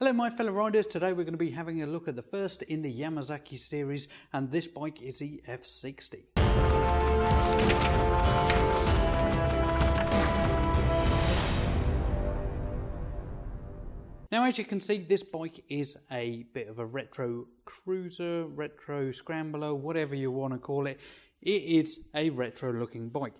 Hello my fellow riders, today we're going to be having a look at the first in the Yamasaki series, and this bike is the F60. Now as you can see, this bike is a bit of a retro cruiser, retro scrambler, whatever you want to call it. It is a retro looking bike.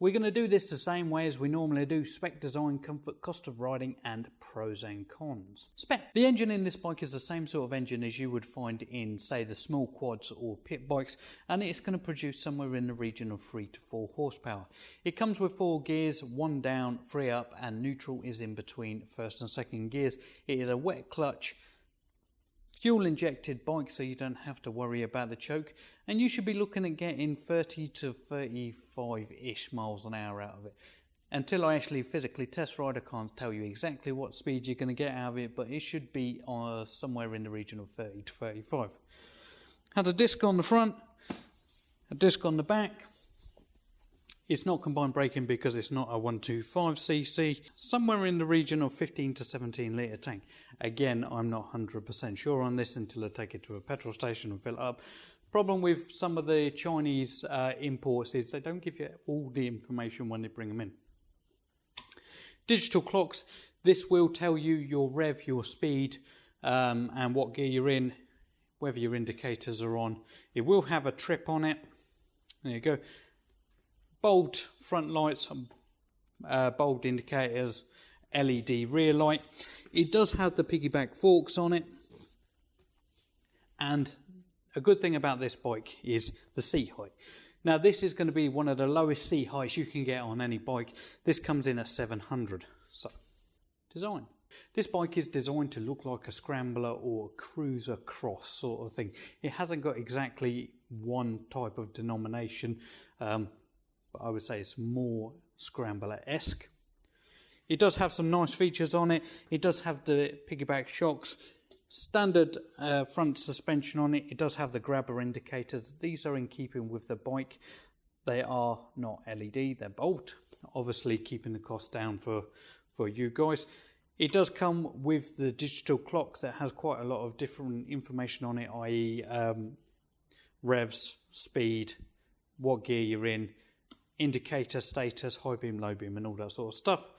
We're going to do this the same way as we normally do: spec, design, comfort, cost of riding and pros and cons. Spec. The engine in this bike is the same sort of engine as you would find in, say, the small quads or pit bikes, and it's going to produce somewhere in the region of 3 to 4 horsepower. It comes with 4 gears, 1 down, 3 up, and neutral is in between first and second gears. It is a wet clutch, fuel injected bike, so you don't have to worry about the choke, and you should be looking at getting 30 to 35-ish miles an hour out of it. Until I actually physically test ride, I can't tell you exactly what speed you're going to get out of it, but it should be somewhere in the region of 30 to 35. Has a disc on the front, a disc on the back. It's not combined braking because it's not a 125cc, somewhere in the region of 15 to 17 litre tank. Again, I'm not 100% sure on this until I take it to a petrol station and fill it up. Problem with some of the Chinese imports is they don't give you all the information when they bring them in. Digital clocks. This will tell you your rev, your speed, and what gear you're in, whether your indicators are on. It will have a trip on it. There you go. Bulb front lights, bulb indicators, LED rear light. It does have the piggyback forks on it, and a good thing about this bike is the seat height. Now this is going to be one of the lowest seat heights you can get on any bike. This comes in at 700. So, design. This bike is designed to look like a scrambler or a cruiser cross sort of thing. It hasn't got exactly one type of denomination. But I would say it's more scrambler-esque. It does have some nice features on it. It does have the piggyback shocks, standard front suspension on it. It does have the grabber indicators. These are in keeping with the bike. They are not LED, they're bolt, obviously keeping the cost down for you guys. It does come with the digital clock that has quite a lot of different information on it, i.e. Revs, speed, what gear you're in, indicator status, high beam, low beam and all that sort of stuff.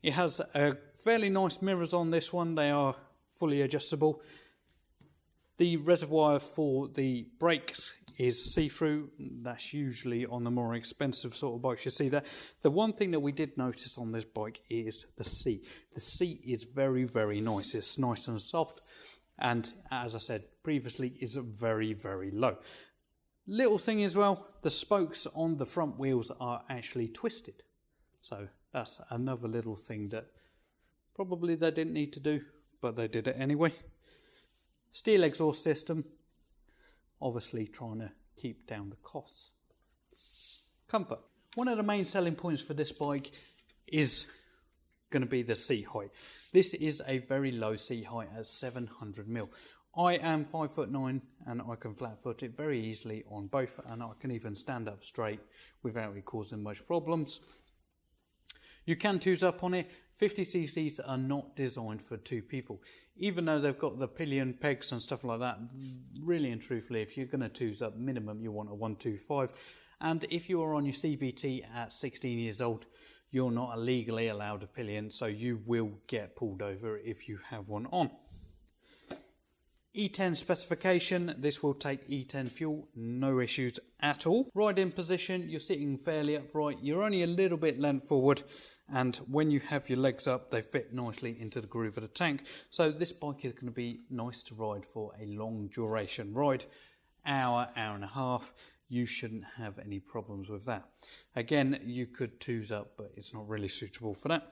It has fairly nice mirrors on this one. They are fully adjustable. The reservoir for the brakes is see-through. That's usually on the more expensive sort of bikes you see that. The one thing that we did notice on this bike is the seat. The seat is very, very nice. It's nice and soft, and as I said previously, is very, very low. Little thing as well, the spokes on the front wheels are actually twisted. So that's another little thing that probably they didn't need to do, but they did it anyway. Steel exhaust system, obviously trying to keep down the costs. Comfort. One of the main selling points for this bike is going to be the seat height. This is a very low seat height at 700mm. I am 5'9" and I can flat foot it very easily on both, and I can even stand up straight without it causing much problems. You can twos up on it. 50cc's are not designed for 2 people. Even though they've got the pillion pegs and stuff like that, really and truthfully, if you're going to twos up, minimum you want a 125. And if you are on your CBT at 16 years old, you're not legally allowed a pillion, so you will get pulled over if you have one on. E10 specification, this will take E10 fuel, no issues at all. Riding position, you're sitting fairly upright, you're only a little bit leant forward, and when you have your legs up, they fit nicely into the groove of the tank. So this bike is going to be nice to ride for a long duration ride, hour and a half. You shouldn't have any problems with that. Again, you could twos up, but it's not really suitable for that.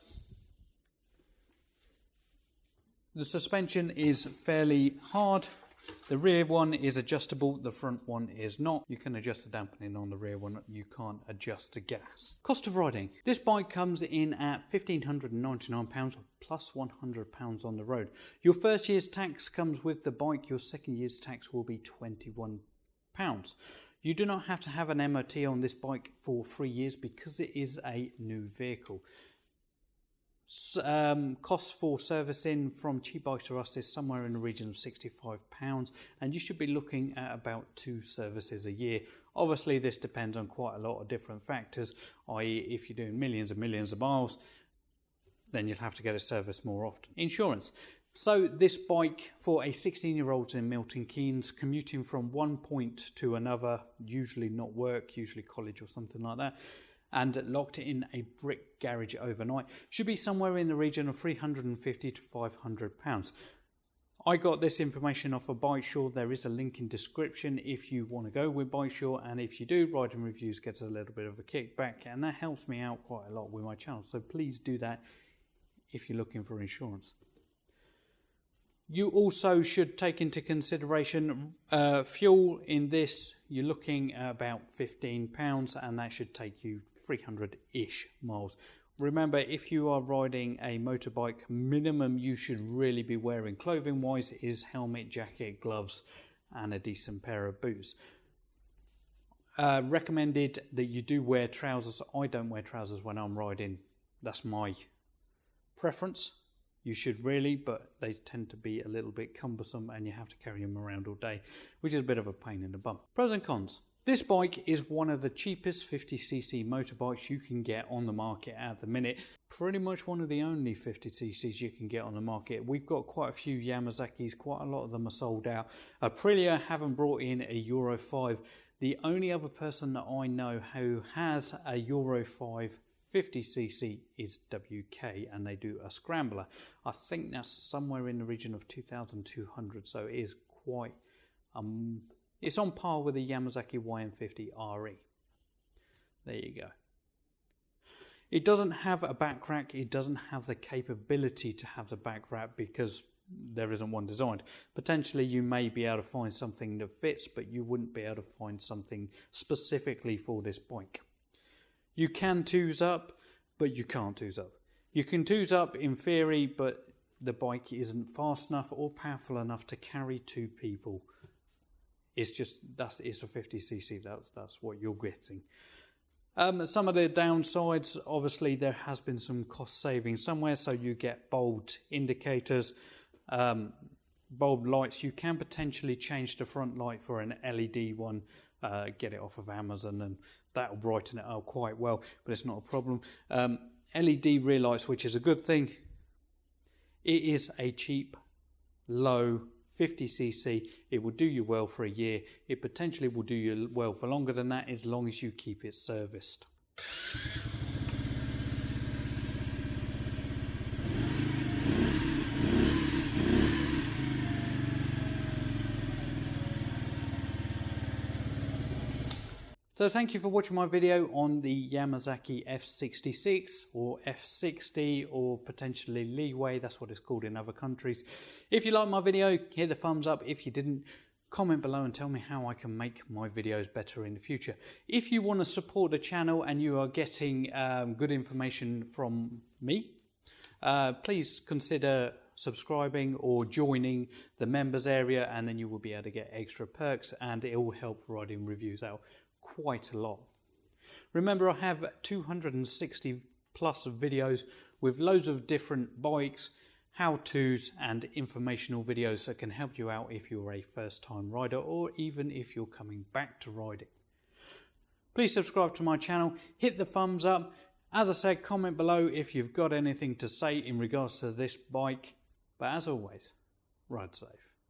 The suspension is fairly hard. The rear one is adjustable, the front one is not. You can adjust the dampening on the rear one, you can't adjust the gas. Cost of riding. This bike comes in at £1,599 plus £100 on the road. Your first year's tax comes with the bike, your second year's tax will be £21. You do not have to have an MOT on this bike for 3 years because it is a new vehicle. Cost for servicing from cheapbikesrus is somewhere in the region of £65, and you should be looking at about 2 services a year. Obviously this depends on quite a lot of different factors, i.e. if you're doing millions and millions of miles, then you'll have to get it serviced more often. Insurance. So this bike for a 16-year-old in Milton Keynes, commuting from one point to another, usually not work, usually college or something like that, and locked in a brick garage overnight, should be somewhere in the region of £350 to £500. I got this information off of BikeSure. There is a link in description if you want to go with BikeSure, and if you do, Riding Reviews gets a little bit of a kickback, and that helps me out quite a lot with my channel, so please do that if you're looking for insurance. You also should take into consideration fuel. In this, you're looking at about £15, and that should take you 300-ish miles. Remember, if you are riding a motorbike, minimum you should really be wearing clothing-wise is helmet, jacket, gloves, and a decent pair of boots. Recommended that you do wear trousers. I don't wear trousers when I'm riding. That's my preference. You should really, but they tend to be a little bit cumbersome and you have to carry them around all day, which is a bit of a pain in the bum. Pros and cons. This bike is one of the cheapest 50cc motorbikes you can get on the market at the minute. Pretty much one of the only 50cc's you can get on the market. We've got quite a few Yamasakis, quite a lot of them are sold out. Aprilia haven't brought in a Euro 5. The only other person that I know who has a Euro 5 50cc is WK, and they do a scrambler. I think that's somewhere in the region of 2,200, so it is quite it's on par with the Yamasaki YM50 RE. There you go. It doesn't have a back rack. It doesn't have the capability to have the back rack because there isn't one designed. Potentially you may be able to find something that fits, but you wouldn't be able to find something specifically for this bike. You can twos up, but you can't twos up. You can twos up in theory, but the bike isn't fast enough or powerful enough to carry 2 people. It's just, it's a 50cc, that's what you're getting. Some of the downsides, obviously there has been some cost saving somewhere, so you get bulbed indicators, bulb lights. You can potentially change the front light for an LED one, get it off of Amazon, and that'll brighten it up quite well, but it's not a problem. LED rear lights, which is a good thing. It is a cheap, low 50cc. It will do you well for a year. It potentially will do you well for longer than that, as long as you keep it serviced. So thank you for watching my video on the Yamasaki F66 or F60 or potentially Leeway, that's what it's called in other countries. If you liked my video, hit the thumbs up. If you didn't, comment below and tell me how I can make my videos better in the future. If you want to support the channel and you are getting good information from me, please consider subscribing or joining the members area, and then you will be able to get extra perks, and it will help Riding Reviews out quite a lot. Remember, I have 260 plus videos with loads of different bikes, how-tos and informational videos that can help you out if you're a first-time rider or even if you're coming back to riding. Please subscribe to my channel, hit the thumbs up. As I said, comment below if you've got anything to say in regards to this bike. But as always, ride safe.